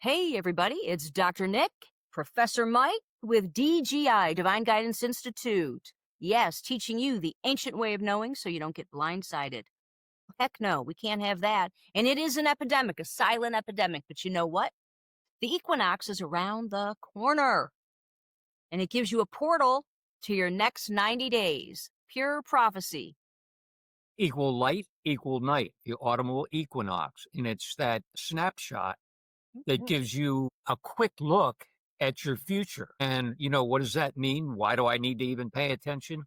Hey, everybody, it's Dr. Nick, Professor Mike with DGI, Divine Guidance Institute. Yes, teaching you the ancient way of knowing so you don't get blindsided. Heck no, we can't have that. And it is an epidemic, a silent epidemic. But you know what? The equinox is around the corner, and it gives you a portal to your next 90 days. Pure prophecy. Equal light, equal night, the autumnal equinox. And it's that snapshot that gives you a quick look at your future. And, what does that mean? Why do I need to even pay attention?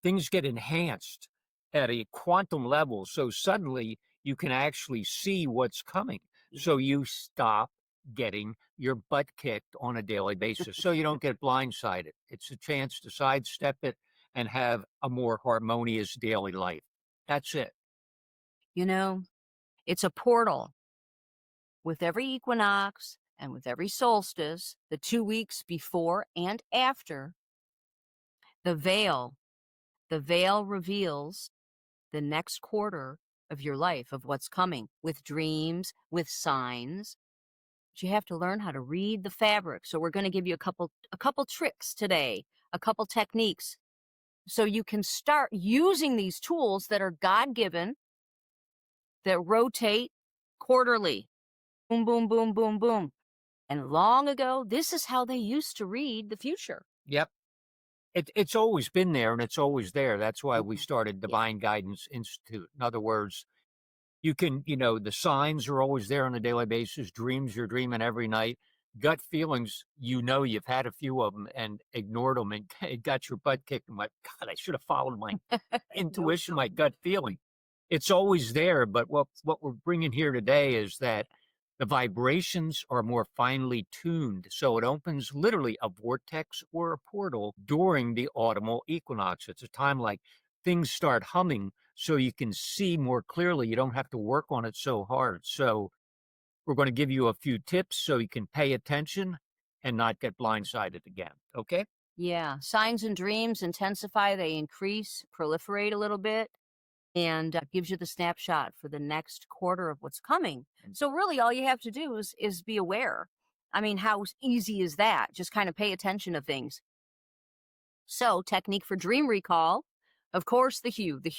Things get enhanced at a quantum level. So suddenly you can actually see what's coming. So you stop getting your butt kicked on a daily basis. So you don't get blindsided. It's a chance to sidestep it and have a more harmonious daily life. That's it. It's a portal. With every equinox and with every solstice, the 2 weeks before and after, the veil reveals the next quarter of your life, of what's coming, with dreams, with signs. But you have to learn how to read the fabric. So we're going to give you a couple tricks today, a couple techniques, so you can start using these tools that are God-given, that rotate quarterly. Boom, boom, boom, boom, boom. And long ago, this is how they used to read the future. Yep. It's always been there and it's always there. That's why we started Divine Guidance Institute. In other words, you can, the signs are always there on a daily basis. Dreams you're dreaming every night. Gut feelings, you've had a few of them and ignored them and got your butt kicked. And like, God, I should have followed my intuition, my gut feeling. It's always there. But what we're bringing here today is that the vibrations are more finely tuned. So it opens literally a vortex or a portal during the autumnal equinox. It's a time like things start humming so you can see more clearly. You don't have to work on it so hard. So we're going to give you a few tips so you can pay attention and not get blindsided again. Okay? Yeah. Signs and dreams intensify. They increase, proliferate a little bit, and gives you the snapshot for the next quarter of what's coming. So really all you have to do is be aware. I mean, how easy is that? Just kind of pay attention to things. So technique for dream recall, of course, the hue. The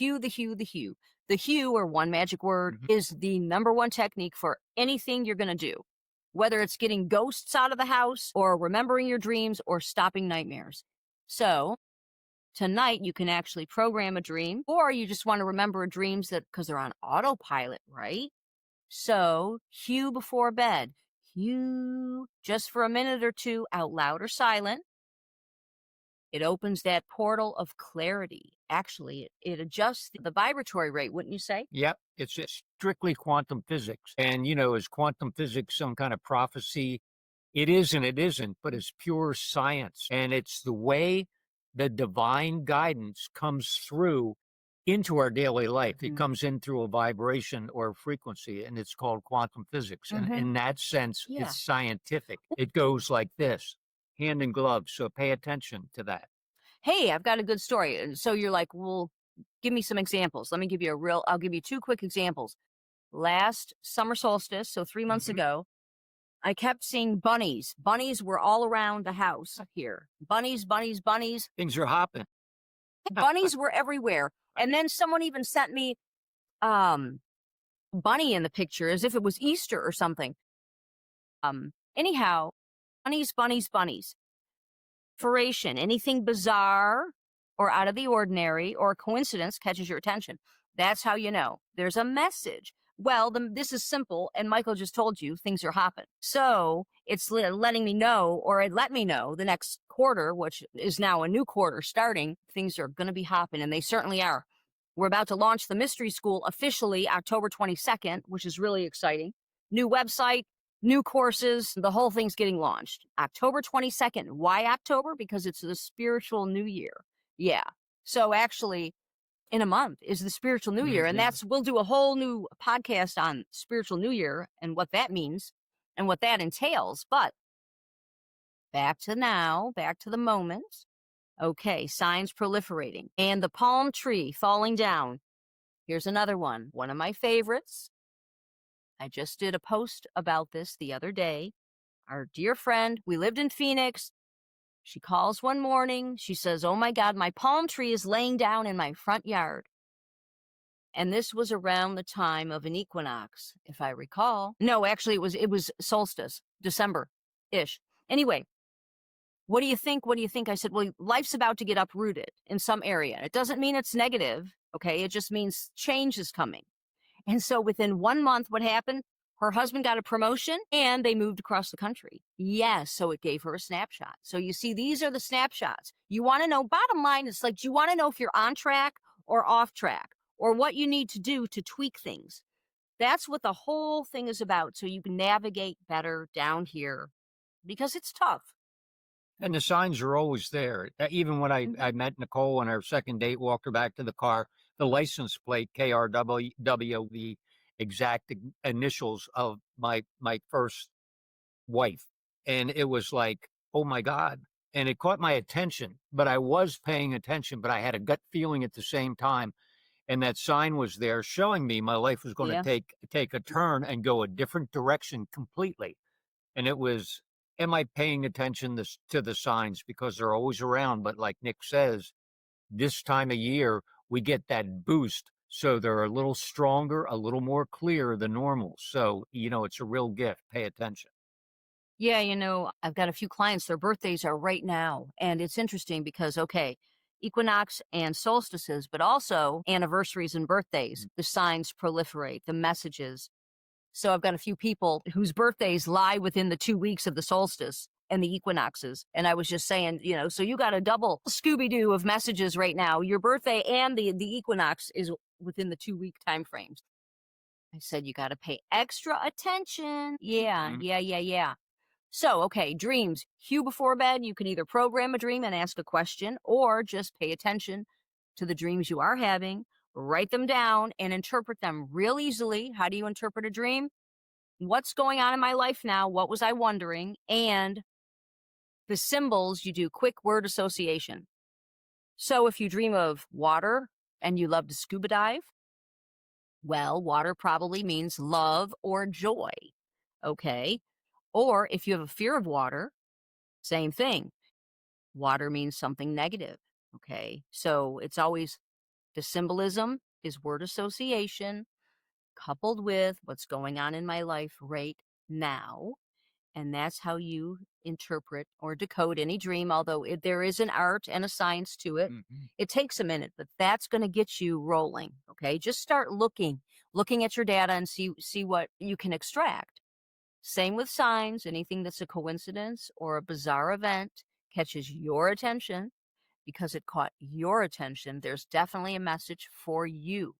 hue, or one magic word, is the number one technique for anything you're going to do, whether it's getting ghosts out of the house or remembering your dreams or stopping nightmares. So tonight you can actually program a dream, or you just want to remember dreams because they're on autopilot, right? So hue before bed, hue just for a minute or two, out loud or silent. It opens that portal of clarity. Actually, it adjusts the vibratory rate, wouldn't you say? Yep. It's strictly quantum physics. And, is quantum physics some kind of prophecy? It is and it isn't, but it's pure science. And it's the way the divine guidance comes through into our daily life. It comes in through a vibration or a frequency, and it's called quantum physics. And in that sense, it's scientific. It goes like this, hand in glove. So pay attention to that. Hey, I've got a good story. And so you're like, well, give me some examples. Let me give you I'll give you 2 quick examples. Last summer solstice, so 3 months ago, I kept seeing bunnies. Bunnies were all around the house here. Bunnies. Things are hopping. Bunnies were everywhere. And then someone even sent me bunny in the picture as if it was Easter or something. Anyhow, bunnies. Inspiration, anything bizarre or out of the ordinary or coincidence catches your attention. That's how you know there's a message. Well, this is simple, and Michael just told you things are hopping. So it's letting me know, or it let me know the next quarter, which is now a new quarter starting, things are going to be hopping, and they certainly are. We're about to launch the Mystery School officially October 22nd, which is really exciting. New website, new courses, the whole thing's getting launched. October 22nd. Why October? Because it's the spiritual new year. Yeah. So actually, in a month is the spiritual new year. And we'll do a whole new podcast on spiritual new year and what that means and what that entails. But back to the moment. Okay, signs proliferating and the palm tree falling down. Here's another one of my favorites. I just did a post about this the other day. our dear friend, we lived in Phoenix. She calls one morning. She says, "Oh my God, my palm tree is laying down in my front yard." And this was around the time of an equinox, if I recall. No, actually, it was solstice, December-ish. Anyway, what do you think? What do you think? I said, well, life's about to get uprooted in some area. It doesn't mean it's negative, okay? It just means change is coming. And so within 1 month, what happened? Her husband got a promotion and they moved across the country. Yes, so it gave her a snapshot. So you see, these are the snapshots. You want to know, bottom line, it's like, do you want to know if you're on track or off track or what you need to do to tweak things? That's what the whole thing is about. So you can navigate better down here because it's tough. And the signs are always there. Even when I met Nicole on our second date, walked her back to the car, the license plate KRW, the exact initials of my first wife. And it was like, oh my God. And it caught my attention, but I was paying attention, but I had a gut feeling at the same time. And that sign was there showing me my life was going Yeah. to take a turn and go a different direction completely. And it was, am I paying attention to the signs? Because they're always around. But like Nick says, this time of year, we get that boost. So they're a little stronger, a little more clear than normal. So, it's a real gift. Pay attention. Yeah, I've got a few clients, their birthdays are right now. And it's interesting because, okay, equinox and solstices, but also anniversaries and birthdays, the signs proliferate, the messages. So I've got a few people whose birthdays lie within the 2 weeks of the solstice and the equinoxes. And I was just saying, so you got a double Scooby-Doo of messages right now. Your birthday and the equinox is within the 2 week time frames. I said, you got to pay extra attention. Yeah, Mhm. yeah. So, okay, dreams. Cue before bed. You can either program a dream and ask a question or just pay attention to the dreams you are having, write them down and interpret them real easily. How do you interpret a dream? What's going on in my life now? What was I wondering? And the symbols, you do quick word association. So if you dream of water and you love to scuba dive, well, water probably means love or joy. Okay. Or if you have a fear of water, same thing. Water means something negative. Okay. So it's always the symbolism is word association coupled with what's going on in my life right now. And that's how you interpret or decode any dream, although there is an art and a science to it. Mhm. It takes a minute, but that's going to get you rolling. Okay. Just start looking at your data and see what you can extract. Same with signs. Anything that's a coincidence or a bizarre event catches your attention because it caught your attention. There's definitely a message for you.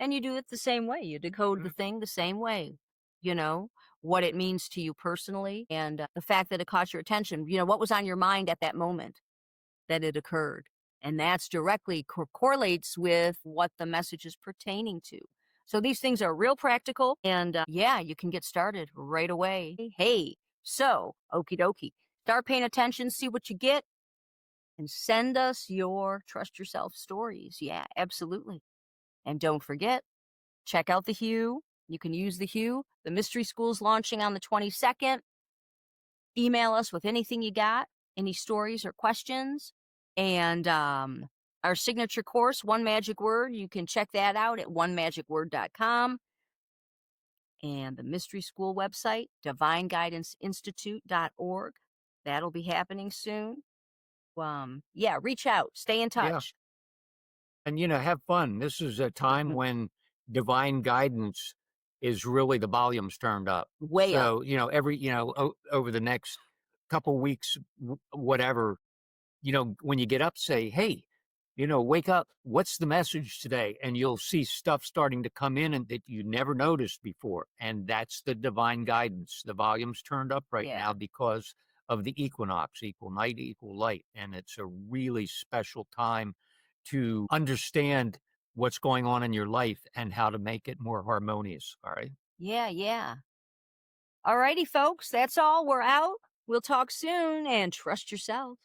And you do it the same way. You decode the Mhm. thing the same way, you know, what it means to you personally and the fact that it caught your attention, what was on your mind at that moment that it occurred. And that's directly correlates with what the message is pertaining to. So these things are real practical and yeah, you can get started right away. Hey, so okie dokie, start paying attention, see what you get and send us your trust yourself stories. Yeah, absolutely. And don't forget, check out the Hue. You can use the Hue. The Mystery School's launching on the 22nd. Email us with anything you got, any stories or questions. And our signature course, One Magic Word, you can check that out at onemagicword.com. And the Mystery School website, divineguidanceinstitute.org. That'll be happening soon. Yeah, reach out, stay in Yeah. touch. And, have fun. This is a time when divine guidance is really the volume's turned up. Way up. So, every, over the next couple weeks, whatever, when you get up, say, hey, wake up. What's the message today? And you'll see stuff starting to come in and that you never noticed before. And that's the divine guidance. The volume's turned up right Yeah. now because of the equinox, equal night, equal light. And it's a really special time to understand what's going on in your life and how to make it more harmonious. All right. Yeah. All righty, folks. That's all. We're out. We'll talk soon and trust yourself.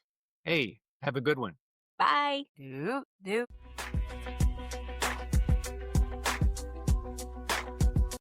Hey, have a good one. Bye. Do.